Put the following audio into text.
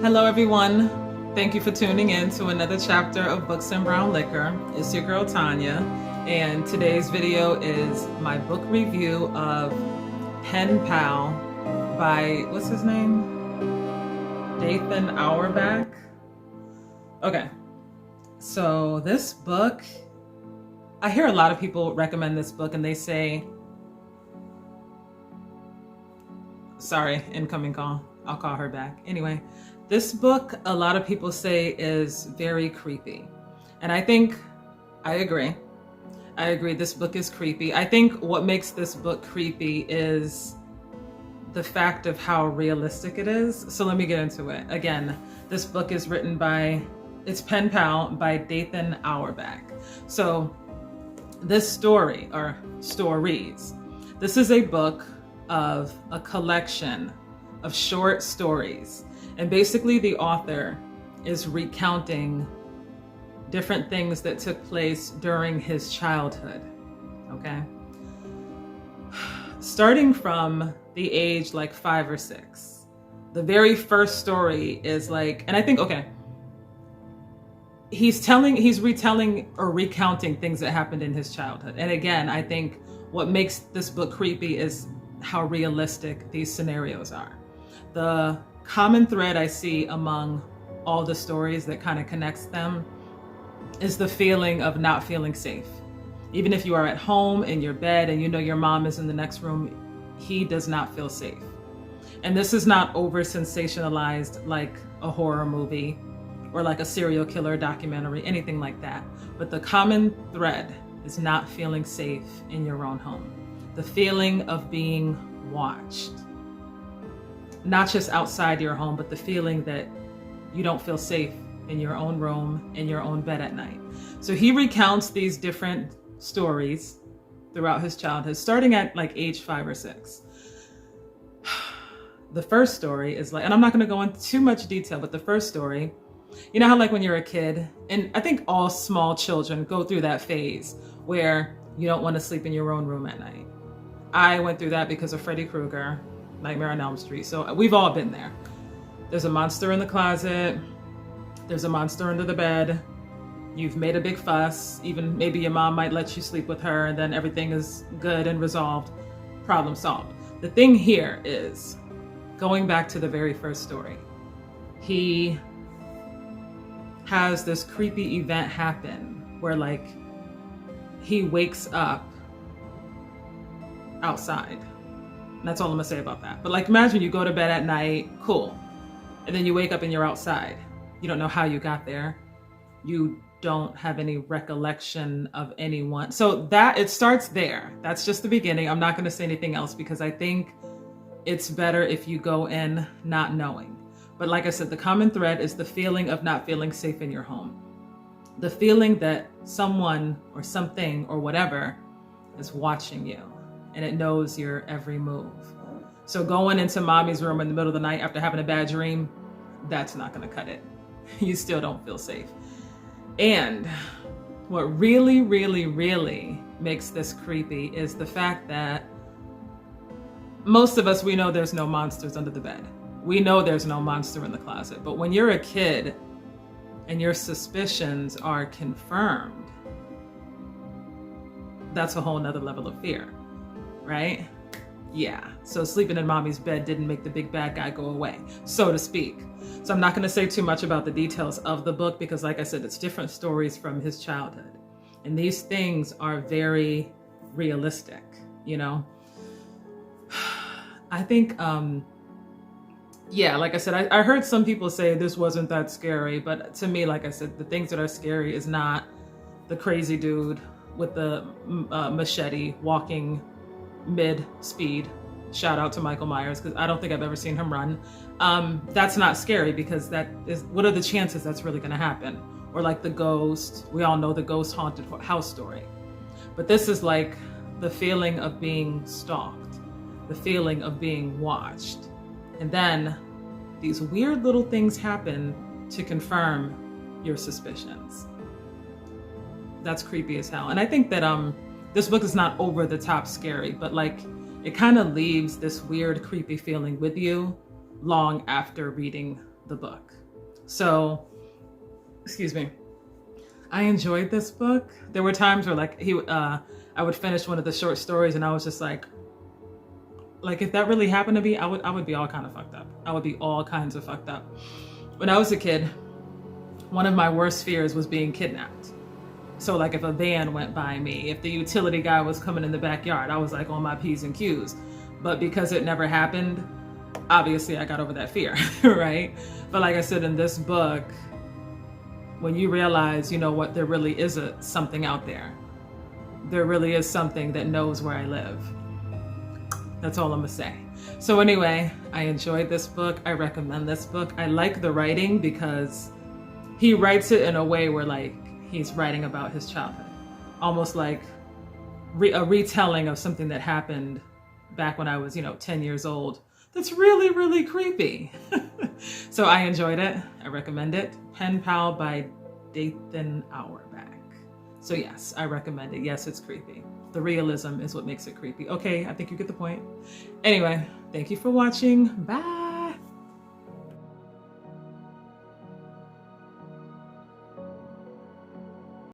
Hello everyone, thank you for tuning in to another chapter of Books and Brown Liquor. It's your girl Tanya, and today's video is my book review of Penpal by, what's his name? Dathan Auerbach. Okay, so this book, I hear a lot of people recommend this book and they say, sorry, incoming call, I'll call her back. Anyway, this book, a lot of people say is very creepy. And I think, I agree. I agree, this book is creepy. I think what makes this book creepy is the fact of how realistic it is. So let me get into it. Again, this book is written by, it's Penpal by Dathan Auerbach. So this story, or stories, this is a book of a collection of short stories. And basically the author is recounting different things that took place during his childhood, okay? Starting from the age like 5 or 6. The very first story is like, and I think, okay, he's retelling or recounting things that happened in his childhood. And again, I think what makes this book creepy is how realistic these scenarios are. The common thread I see among all the stories that kind of connects them is the feeling of not feeling safe. Even if you are at home in your bed and you know your mom is in the next room, he does not feel safe. And this is not over sensationalized like a horror movie or like a serial killer documentary, anything like that. But the common thread is not feeling safe in your own home. The feeling of being watched. Not just outside your home, but the feeling that you don't feel safe in your own room, in your own bed at night. So he recounts these different stories throughout his childhood, starting at like age 5 or 6. The first story is like, and I'm not gonna go into too much detail, but the first story, you know how like when you're a kid, and I think all small children go through that phase where you don't wanna sleep in your own room at night. I went through that because of Freddy Krueger, Nightmare on Elm Street. So we've all been there. There's a monster in the closet. There's a monster under the bed. You've made a big fuss. Even maybe your mom might let you sleep with her and then everything is good and resolved. Problem solved. The thing here is going back to the very first story. He has this creepy event happen where like he wakes up outside. And that's all I'm gonna say about that. But like imagine you go to bed at night, cool. And then you wake up and you're outside. You don't know how you got there. You don't have any recollection of anyone. So that, it starts there. That's just the beginning. I'm not gonna say anything else because I think it's better if you go in not knowing. But like I said, the common thread is the feeling of not feeling safe in your home. The feeling that someone or something or whatever is watching you. And it knows your every move. So going into mommy's room in the middle of the night after having a bad dream, that's not gonna cut it. You still don't feel safe. And what really, really, really makes this creepy is the fact that most of us, we know there's no monsters under the bed. We know there's no monster in the closet. But when you're a kid and your suspicions are confirmed, that's a whole nother level of fear. Right? Yeah. So sleeping in mommy's bed didn't make the big bad guy go away, so to speak. So I'm not going to say too much about the details of the book because like I said, it's different stories from his childhood. And these things are very realistic, you know? I think, yeah, like I said, I heard some people say this wasn't that scary, but to me, like I said, the things that are scary is not the crazy dude with the machete walking mid-speed. Shout out to Michael Myers because I don't think I've ever seen him run. That's not scary because that is, what are the chances that's really gonna happen? Or like the ghost, we all know the ghost haunted house story. But this is like the feeling of being stalked, the feeling of being watched. And then these weird little things happen to confirm your suspicions. That's creepy as hell. And I think that this book is not over the top scary, but like it kind of leaves this weird, creepy feeling with you long after reading the book. So, excuse me. I enjoyed this book. There were times where like I would finish one of the short stories and I was just like if that really happened to me, I would be all kind of fucked up. I would be all kinds of fucked up. When I was a kid, one of my worst fears was being kidnapped. So like if a van went by me, if the utility guy was coming in the backyard, I was like on my P's and Q's. But because it never happened, obviously I got over that fear, right? But like I said, in this book, when you realize, you know what, there really is something out there. There really is something that knows where I live. That's all I'm gonna say. So anyway, I enjoyed this book. I recommend this book. I like the writing because he writes it in a way where like he's writing about his childhood. Almost like a retelling of something that happened back when I was, 10 years old. That's really, really creepy. So I enjoyed it. I recommend it. Penpal by Dathan Auerbach. So yes, I recommend it. Yes, it's creepy. The realism is what makes it creepy. Okay, I think you get the point. Anyway, thank you for watching. Bye.